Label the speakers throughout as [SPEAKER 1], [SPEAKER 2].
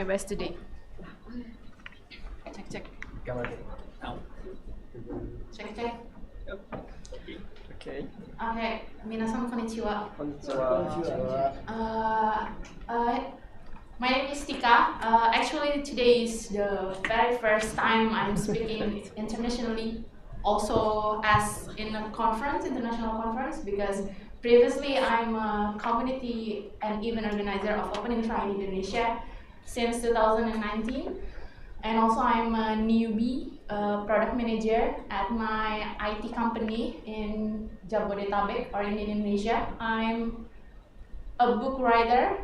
[SPEAKER 1] My best today. Check. Check.
[SPEAKER 2] Okay.
[SPEAKER 1] Okay, minasan konnichiwa.
[SPEAKER 2] Konnichiwa.
[SPEAKER 1] My name is Tika. Actually, today is the very first time I'm speaking internationally, also as in a conference, international conference, because previously I'm a community and event organizer of Opening Try in Indonesia since 2019. And also I'm a newbie product manager at my IT company in Jabodetabek or in Indonesia. I'm a book writer,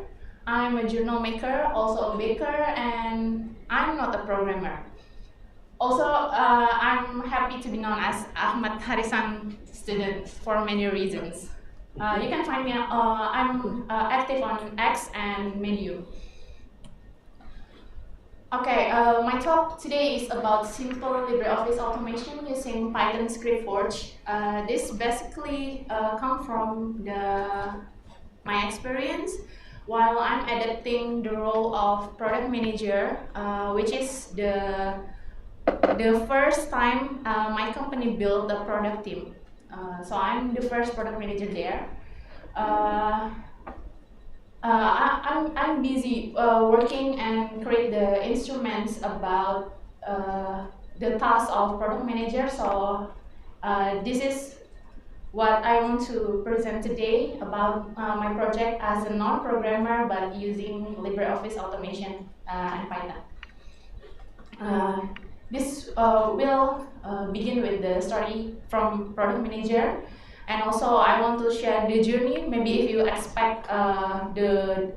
[SPEAKER 1] I'm a journal maker, also a baker, and I'm not a programmer. Also, I'm happy to be known as Ahmad Harisan student for many reasons. You can find me, I'm active on X and Menu. Okay, my talk today is about simple LibreOffice automation using Python ScriptForge. This basically comes from my experience while I'm adapting the role of product manager, which is the first time my company built a product team. So I'm the first product manager there. I'm busy working and create the instruments about the task of product manager. So this is what I want to present today about my project as a non-programmer but using LibreOffice automation and Python. This will begin with the story from product manager. And also, I want to share the journey. Maybe if you expect the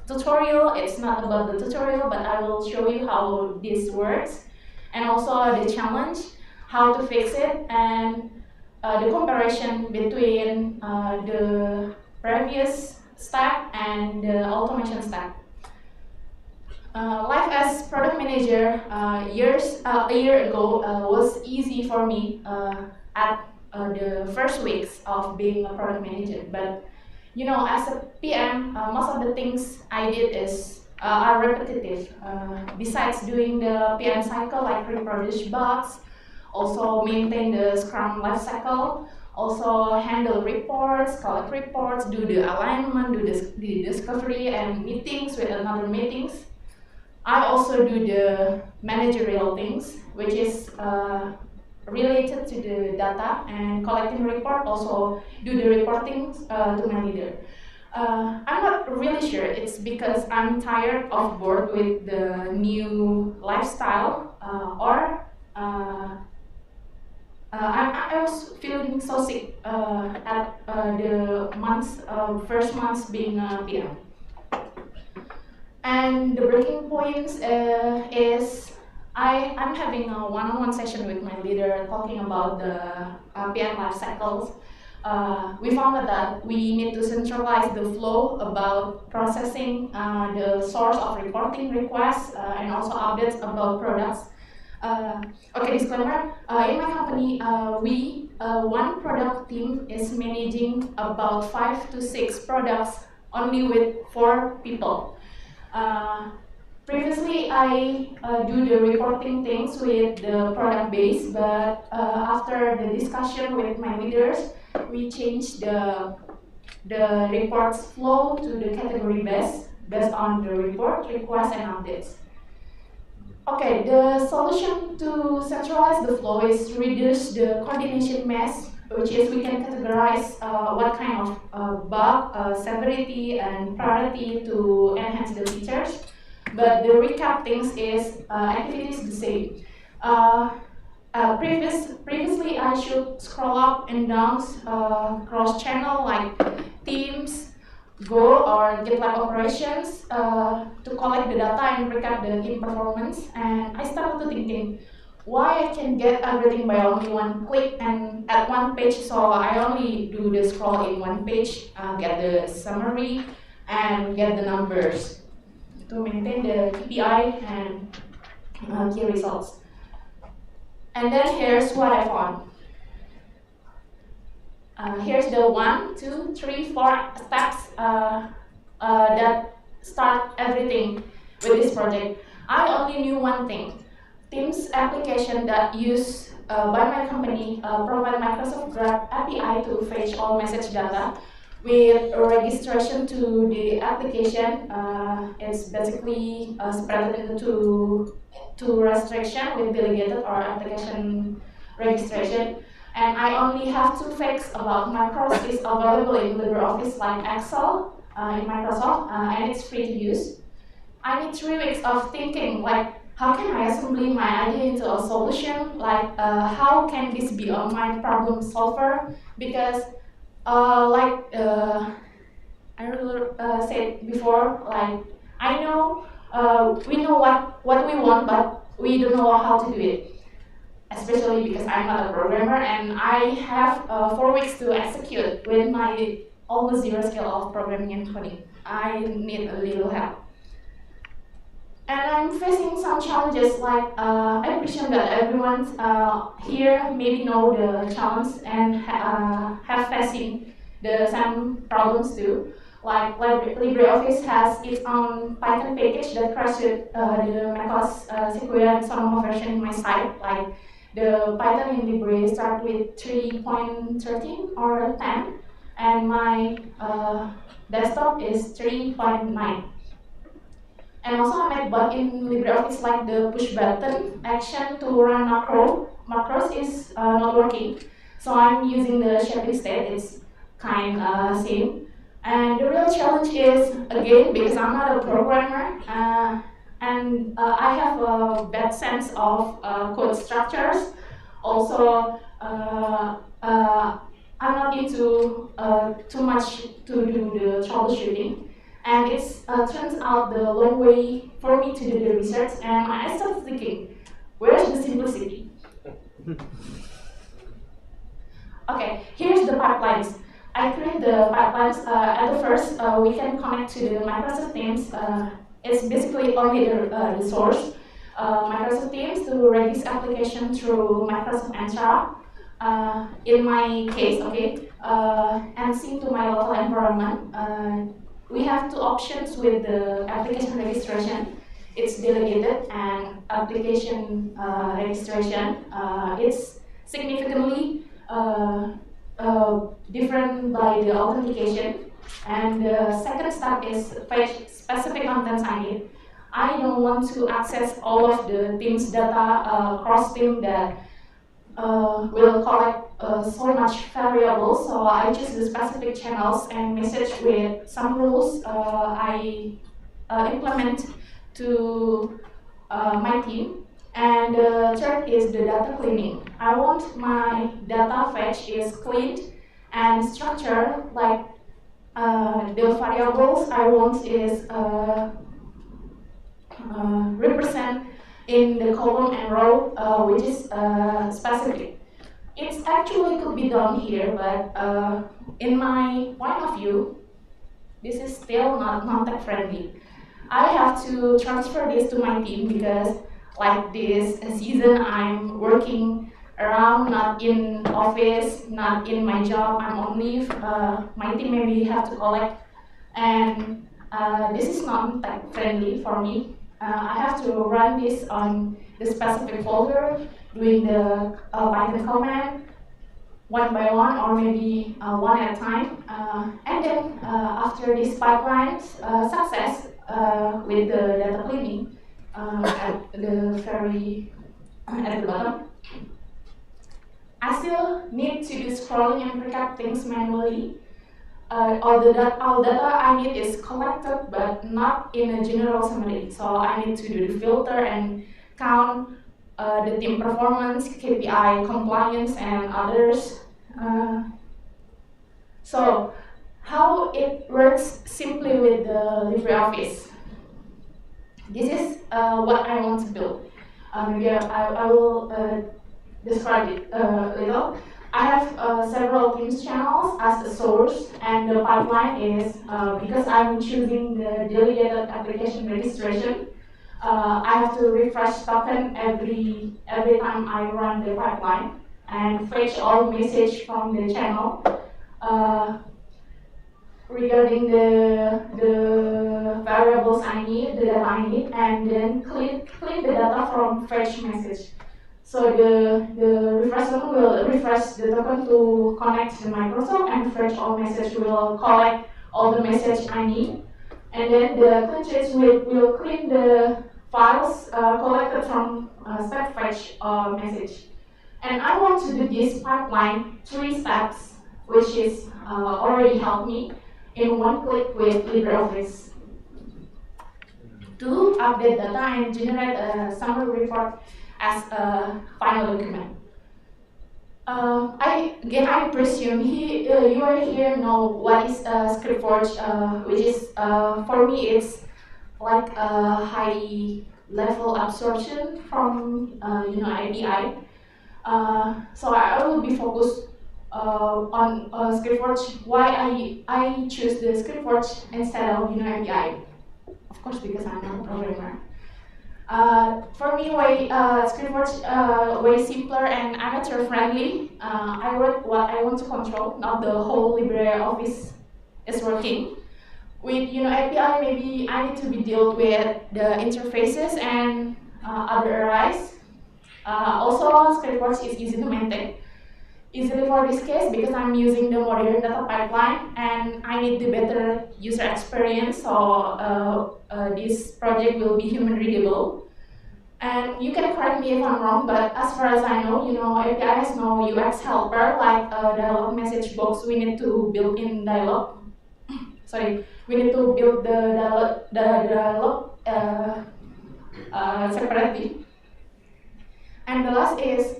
[SPEAKER 1] tutorial, it's not about the tutorial, but I will show you how this works. And also the challenge, how to fix it, and the comparison between the previous step and the automation step. Life as product manager a year ago was easy for me at the first weeks of being a product manager, but you know, as a PM, most of the things I did are repetitive. Besides doing the PM cycle, like reproduce bugs, also maintain the Scrum lifecycle, also handle reports, collect reports, do the alignment, do the discovery and meetings with another meetings. I also do the managerial things, which is related to the data and collecting report, also do the reporting to my leader. I'm not really sure, it's because I'm tired of bored with the new lifestyle or I was feeling so sick at the first months being a PM. And the breaking point is I'm having a one-on-one session with my leader talking about the PM life cycles. We found that we need to centralize the flow about processing the source of reporting requests and also updates about products. Okay, disclaimer, in my company, one product team is managing about 5 to 6 products only with 4 people. Previously, I do the reporting things with the product base, but after the discussion with my leaders, we changed the reports flow to the category based on the report, requests, and updates. Okay, the solution to centralize the flow is to reduce the coordination mess, which is we can categorize what kind of bug, severity, and priority to enhance the features. But the recap things is activities the same. Previously, I should scroll up and down cross-channel like Teams, Go, or GitLab operations to collect the data and recap the team performance. And I started thinking, why I can get everything by only one click and at one page, so I only do the scroll in one page, get the summary, and get the numbers to maintain the KPI and key results. And then here's what I found. Here's the 1, 2, 3, 4 steps that start everything. with this project, I only knew one thing. Teams application that used by my company provide Microsoft Graph API to fetch all message data with registration to the application. It's basically spread into two restriction with delegated or application registration. And I only have two facts about macros is available in LibreOffice like Excel in Microsoft, and it's free to use. I need 3 weeks of thinking, like, how can I assemble my idea into a solution? Like, how can this be my problem solver? Because, I said before, like, I know we know what we want, but we don't know how to do it. Especially because I'm not a programmer and I have 4 weeks to execute with my almost zero skill of programming and coding. I need a little help. And I'm facing some challenges like I presume that everyone here maybe know the challenge and have facing the same problems too. Like LibreOffice has its own Python package that crashes the macOS Sequoia and Sonoma version in my site. Like the Python in Libre start with 3.13 or 10, and my desktop is 3.9. And also I made bug in LibreOffice like the push button action to run macros is not working. So I'm using the shaping state, it's kind same. And the real challenge is, again, because I'm not a programmer, and I have a bad sense of code structures. Also, I'm not into too much to do the troubleshooting. And it turns out the long way for me to do the research, and I started thinking, where's the simplicity? Okay, here's the pipelines. I create the pipelines. At the first, we can connect to the Microsoft Teams. It's basically only the source. Microsoft Teams to run this application through Microsoft Entra. In my case, okay, and sync to my local environment. We have two options with the application registration. It's delegated and application registration. It's significantly different by the authentication. And the second step is fetch specific contents I need. I don't want to access all of the team's data cross-team that will collect so much variables, so I choose the specific channels and message with some rules I implement to my team. And the third is the data cleaning. I want my data fetch is cleaned and structured, like the variables I want is represent in the column and row, which is specific. It actually could be done here, but in my point of view, this is still not tech friendly. I have to transfer this to my team because, like this season, I'm working around, not in office, not in my job. I'm on leave. My team maybe have to collect, and this is not tech friendly for me. I have to run this on the specific folder, doing the Python command one by one or maybe one at a time. And then after this pipeline success with the data cleaning at the bottom, I still need to do scrolling and recap things manually. All data I need is collected, but not in a general summary. So I need to do the filter and count the team performance, KPI, compliance, and others. So how it works simply with the LibreOffice. This is what I want to build. Maybe I will describe it a little. I have several Teams channels as a source, and the pipeline is, because I'm choosing the delegated application registration, I have to refresh token every time I run the pipeline and fetch all message from the channel. regarding the variables I need, the data I need, and then clean the data from fetch message. So the refresh token will refresh the token to connect to Microsoft, and fetch all message will collect all the message I need. And then the clean change will clean the files collected from step fetch message. And I want to do this pipeline 3 steps, which is already helped me in one click with LibreOffice. To update data and generate a summary report as a final document. I presume you are here know what is ScriptForge, which is for me it's like a high level absorption from API. So I will be focused on ScriptForge. Why I choose the ScriptForge instead of API? Of course, because I'm not a programmer. For me, ScriptForge way simpler and amateur friendly. I wrote what I want to control, not the whole LibreOffice is working. With API, maybe I need to be dealt with the interfaces and other ARIs. Also, ScriptForge is easy to maintain. Easily for this case because I'm using the modern data pipeline and I need the better user experience, so this project will be human readable. And you can correct me if I'm wrong, but as far as I know, API has no UX helper like a dialog message box. We need to build in dialog. Sorry, we need to build the dialog separately. And the last is,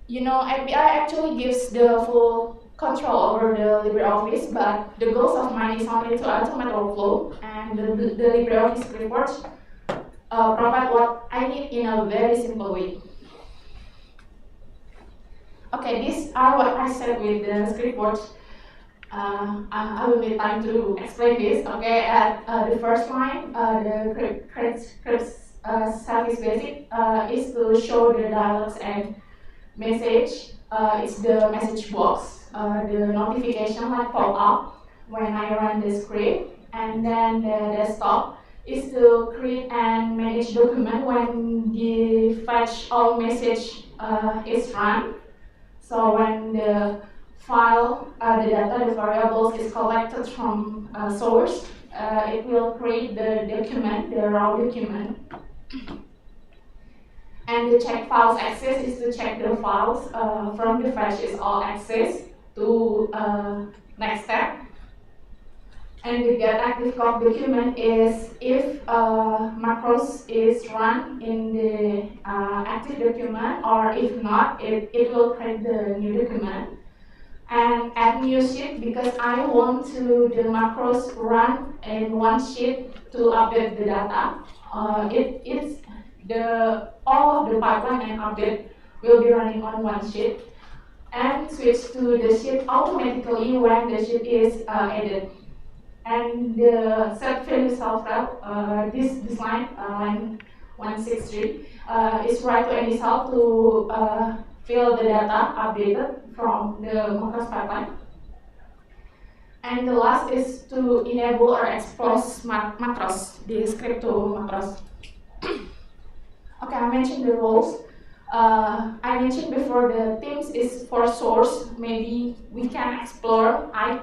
[SPEAKER 1] API actually gives the full control over the LibreOffice, but the goals of mine is only to automate workflow, and the LibreOffice ScriptForge provide what I need in a very simple way. Okay, these are what I said with the ScriptForge. I will need time to explain this. Okay, at the first line, the service basic is to show the dialogues and message. It's the message box, the notification like pop up when I run the script, and then the desktop is to create and manage document when the fetch all message is run. So when the file, the data, the variables is collected from source, it will create the document, the raw document. And the check files access is to check the files from the fetch is all access to next step. And the get active code document is if macros is run in the active document, or if not, it will create the new document. And add new sheet because I want to the macros run in one sheet to update the data. It's all of the pipeline and update will be running on one sheet, and switch to the sheet automatically when the sheet is added. And the set value self-help, this line, line 163, is right to any cell to fill the data updated from the macros pipeline. And the last is to enable or expose macros, the script to macros. Okay, I mentioned the roles. I mentioned before the themes is for source. Maybe I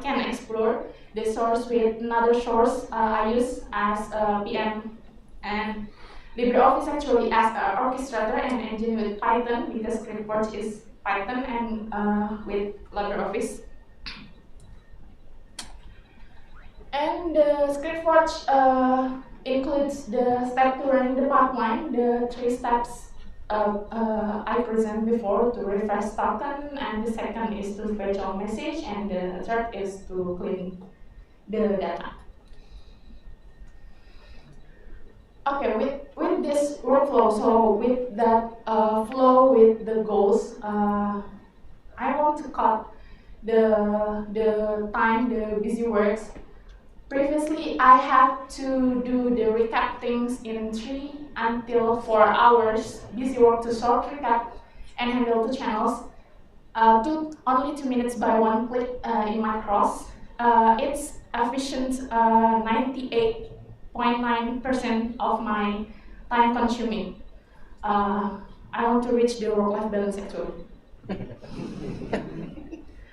[SPEAKER 1] can explore the source with another source I use as a PM. And LibreOffice actually as an orchestrator and engine with Python because ScriptForge is Python and with LibreOffice. And the ScriptForge includes the step to running the pipeline, the 3 steps I presented before to refresh token, and the second is to fetch all message, and the third is to clean the data. Okay, with this workflow, so with that flow with the goals, I want to cut the time, the busy works. Previously, I had to do the recap things in 3 until 4 hours busy work to sort, recap, and handle 2 channels. Took only 2 minutes by 1 click in Macros. It's efficient 98.9% of my time consuming. I want to reach the work-life balance actually.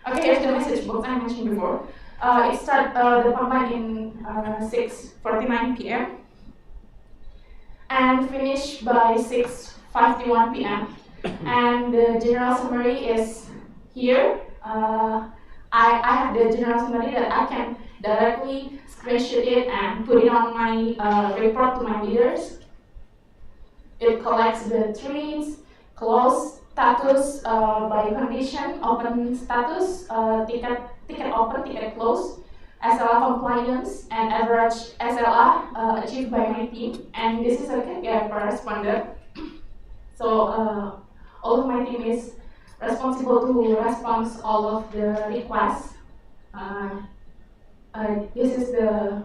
[SPEAKER 1] Okay, here's the message box I mentioned before. It started the deadline in 6:49 p.m. and finish by 6:51 p.m. And the general summary is here. I have the general summary that I can directly screenshot it and put it on my report to my leaders. It collects the tweets, close status by condition, open status, ticket open, ticket close, SLA compliance, and average SLA achieved by my team. And this is a KPI per responder. So all of my team is responsible to respond all of the requests. This is the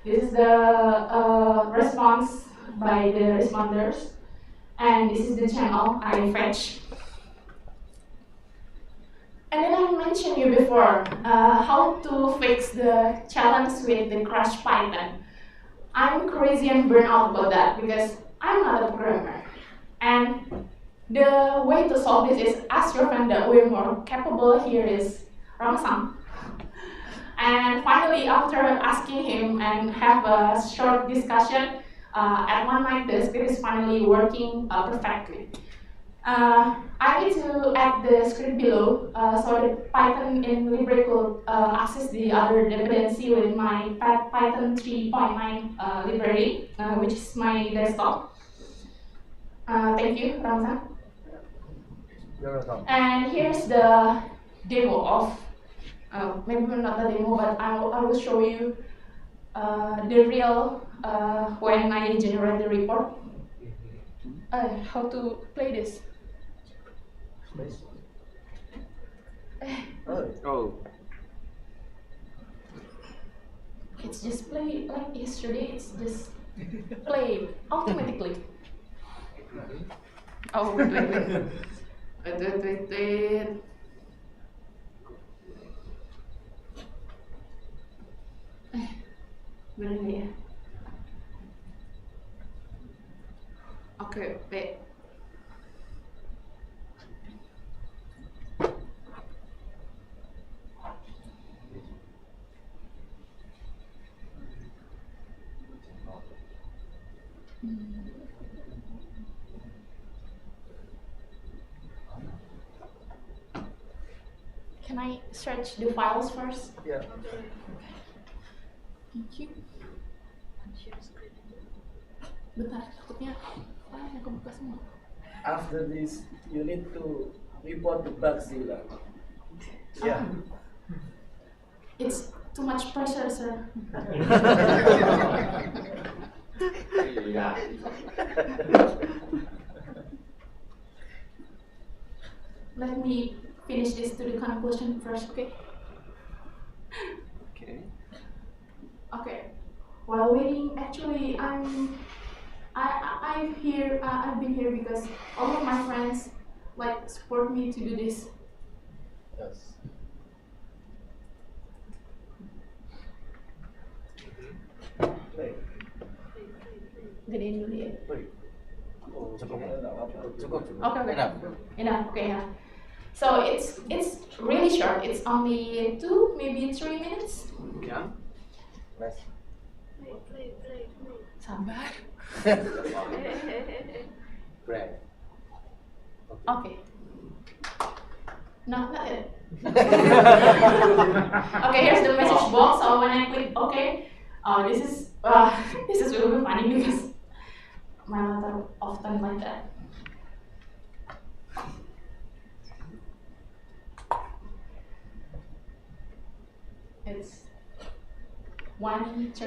[SPEAKER 1] This is the response by the responders, and this is the channel I fetch. And then I mentioned you before how to fix the challenge with the crash Python. I'm crazy and burnt out about that because I'm not a programmer. And the way to solve this is ask your friend that we're more capable here is Ramsam. And finally, after asking him and have a short discussion, at one night the script is finally working perfectly. I need to add the script below so that Python in Libre could access the other dependency with my Python 3.9 library, which is my desktop. Thank you, Ramzan.
[SPEAKER 2] You're welcome.
[SPEAKER 1] And here's the demo of, maybe not the demo, but I will show you the real when I generate the report. How to play this?
[SPEAKER 2] Oh.
[SPEAKER 1] It's just play like yesterday. It's just play automatically. Oh, wait. Bener ya? Oke, wait. Can I search the files first?
[SPEAKER 2] Yeah.
[SPEAKER 1] Thank you. Bentar, takutnya yang kebuka semua.
[SPEAKER 2] After this, you need to report the bugs, Zila. Yeah.
[SPEAKER 1] It's too much pressure, sir. Let me finish this to the conclusion first, okay? Okay. While waiting, actually, I've been here because all of my friends like support me to do this.
[SPEAKER 2] Yes. Play.
[SPEAKER 1] Gedein dulu ya.
[SPEAKER 2] Cukup.
[SPEAKER 1] Okay. Enough. Okay, yeah. So it's really short. It's only 2, maybe 3 minutes.
[SPEAKER 2] Yeah. Less.
[SPEAKER 3] Play.
[SPEAKER 1] Sabar.
[SPEAKER 2] Bread.
[SPEAKER 1] Okay. No, not it. Okay, here's the message box. So when I click OK, this is really funny because my letter often like that. It's 1:37.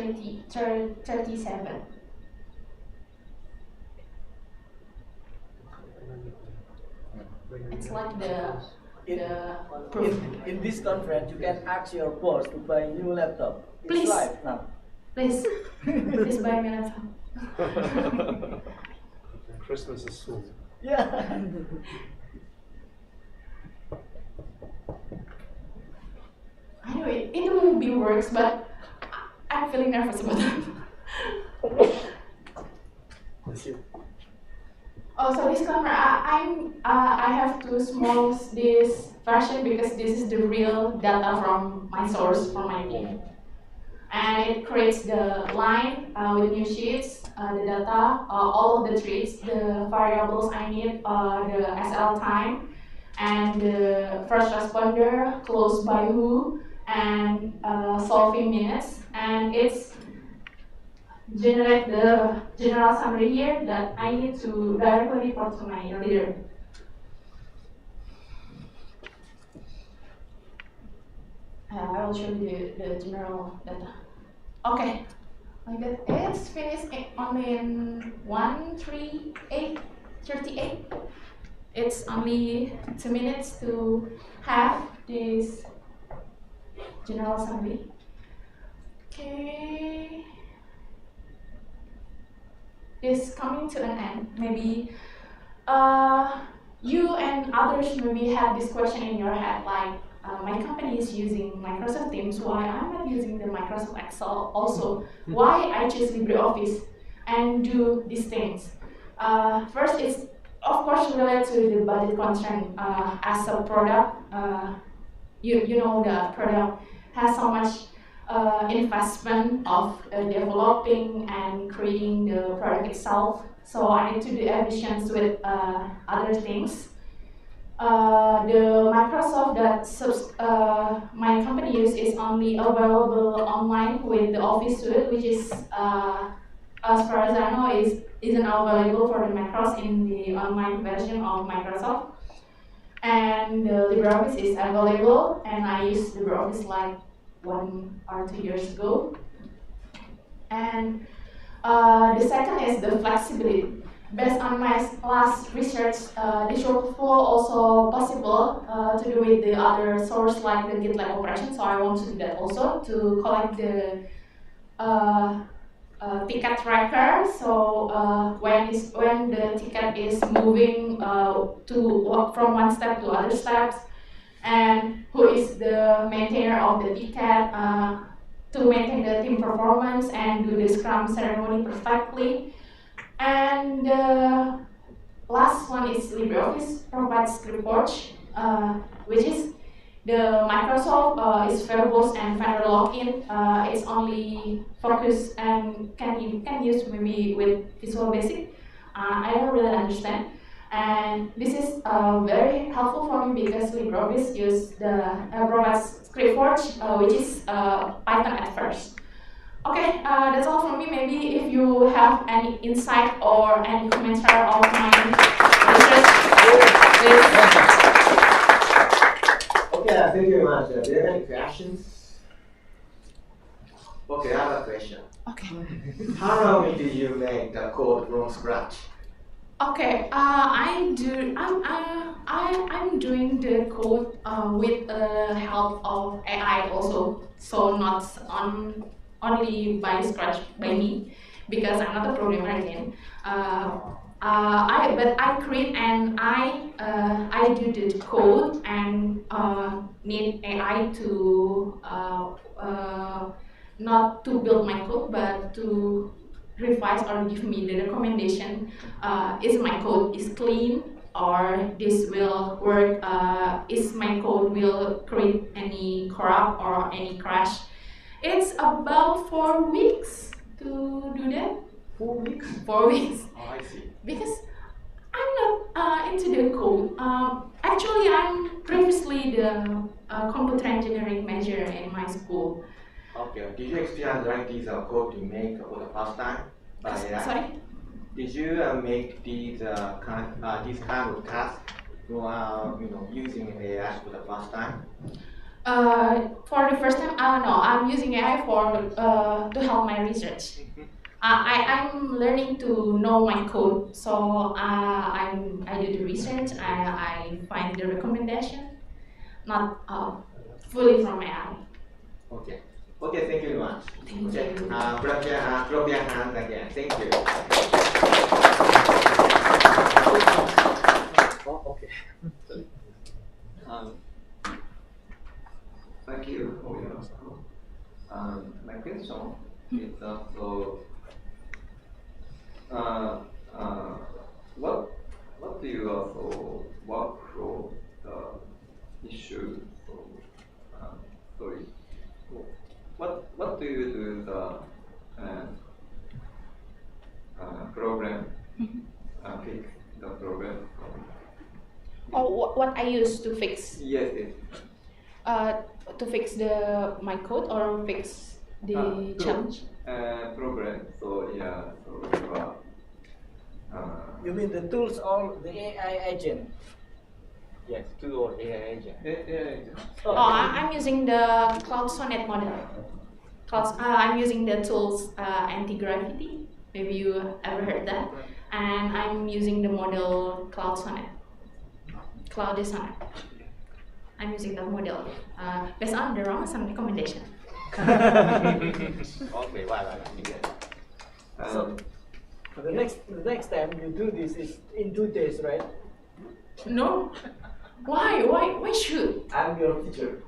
[SPEAKER 1] It's like the proof.
[SPEAKER 2] In this conference, you can ask your boss to buy a new laptop. It's
[SPEAKER 1] Please.
[SPEAKER 2] live now.
[SPEAKER 1] Please buy me a laptop.
[SPEAKER 4] Christmas is soon.
[SPEAKER 2] Yeah.
[SPEAKER 1] Anyway, it will be works, but I'm feeling nervous about that. Oh, so disclaimer, I have to small this version because this is the real data from my source, from my team. And it creates the line with new sheets, the data, all of the trees, the variables I need, the SL time, and the first responder, close by who, and solving minutes. And it's generate the general summary here that I need to directly report to my leader. I will show you the general data. Okay, like that. It's finished only in 1:38:38. It's only 2 minutes to have this general summary. Okay. Is coming to an end. Maybe you and others maybe have this question in your head, like my company is using Microsoft Teams, why I'm not using the Microsoft Excel also? Why I choose LibreOffice and do these things? First, it's of course related to the budget constraint. As a product, you know the product has so much investment of developing and creating the product itself. So I need to do efficiency with other things. The Microsoft that my company use is only available online with the Office suite, which is, as far as I know, isn't available for the macros in the online version of Microsoft. And the LibreOffice is available, and I used LibreOffice like 1 or 2 years ago. And the second is the flexibility. Based on my last research, the shortfall also possible to do with the other source like the GitLab operation. So I want to do that also to collect the ticket tracker. So when the ticket is moving from one step to other steps, and who is the maintainer of the ticket to maintain the team performance and do the Scrum ceremony perfectly. And the last one is LibreOffice provides ScriptForge, which is the Microsoft is variables and vendor login. It's only focused and can use maybe with Visual Basic. I don't really understand. And this is very helpful for me because LibreOffice provides ScriptForge, which is Python at first. Okay, that's all from me. Maybe if you have any insight or any commentary of my research, please.
[SPEAKER 3] Okay, thank you very much. Do you have any questions? Okay, I have a question.
[SPEAKER 1] Okay.
[SPEAKER 3] How long did you make the code from scratch?
[SPEAKER 1] Okay, I'm doing the code with the help of AI also, so not only by scratch by me, because I'm not a programmer again. But I create and I do the code and need AI to not to build my code, but to revise or give me the recommendation. Is my code is clean or this will work? Is my code will create any corrupt or any crash? It's about 4 weeks to do that.
[SPEAKER 3] 4 weeks?
[SPEAKER 1] 4 weeks.
[SPEAKER 3] Oh, I see.
[SPEAKER 1] Because I'm not into the code. Actually, I'm previously the computer engineering major in my school.
[SPEAKER 3] Okay. Did you experience write this code to make for the first time by AI?
[SPEAKER 1] Sorry?
[SPEAKER 3] Did you make these kind of task using AI for the first time?
[SPEAKER 1] For the first time, no, I'm using AI for to help my research. I'm learning to know my code, so I do the research. I find the recommendation, not fully from AI.
[SPEAKER 3] Okay. Okay. Thank you very much.
[SPEAKER 1] Thank
[SPEAKER 3] okay.
[SPEAKER 1] you.
[SPEAKER 3] Clap your hands again. Thank you.
[SPEAKER 2] Oh, okay.
[SPEAKER 4] Thank you. uh, uh, what what do you also work for the issue? So, sorry. What do you do the problem? Fix the problem.
[SPEAKER 1] Oh, what I use to fix
[SPEAKER 4] Yes, yes.
[SPEAKER 1] to fix the my code or fix the challenge?
[SPEAKER 4] Problem. So yeah. So you are.
[SPEAKER 2] You mean the tools or the AI agent?
[SPEAKER 5] Yes, tool or AI agent.
[SPEAKER 1] Oh, I'm using the Cloud Sonnet model. I'm using the tools anti-gravity. Maybe you ever heard that. And I'm using the model Cloud Sonnet. Cloud Sonnet. I'm using that model based on the Robinson recommendation.
[SPEAKER 5] Okay, why?
[SPEAKER 2] So the next time you do this is in 2 days, right?
[SPEAKER 1] No. Why should?
[SPEAKER 2] I'm your teacher.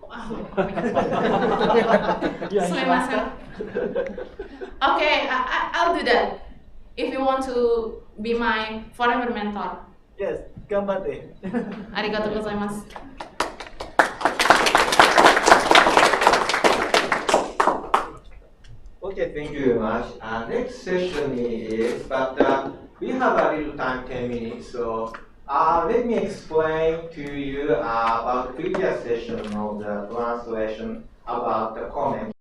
[SPEAKER 1] Okay, I'll do that. If you want to be my forever mentor.
[SPEAKER 2] Yes, ganbatte.
[SPEAKER 1] Arigatou gozaimasu.
[SPEAKER 3] Okay, thank you very much. Next session is, but we have a little time, 10 minutes, so let me explain to you about previous session of the translation about the comment.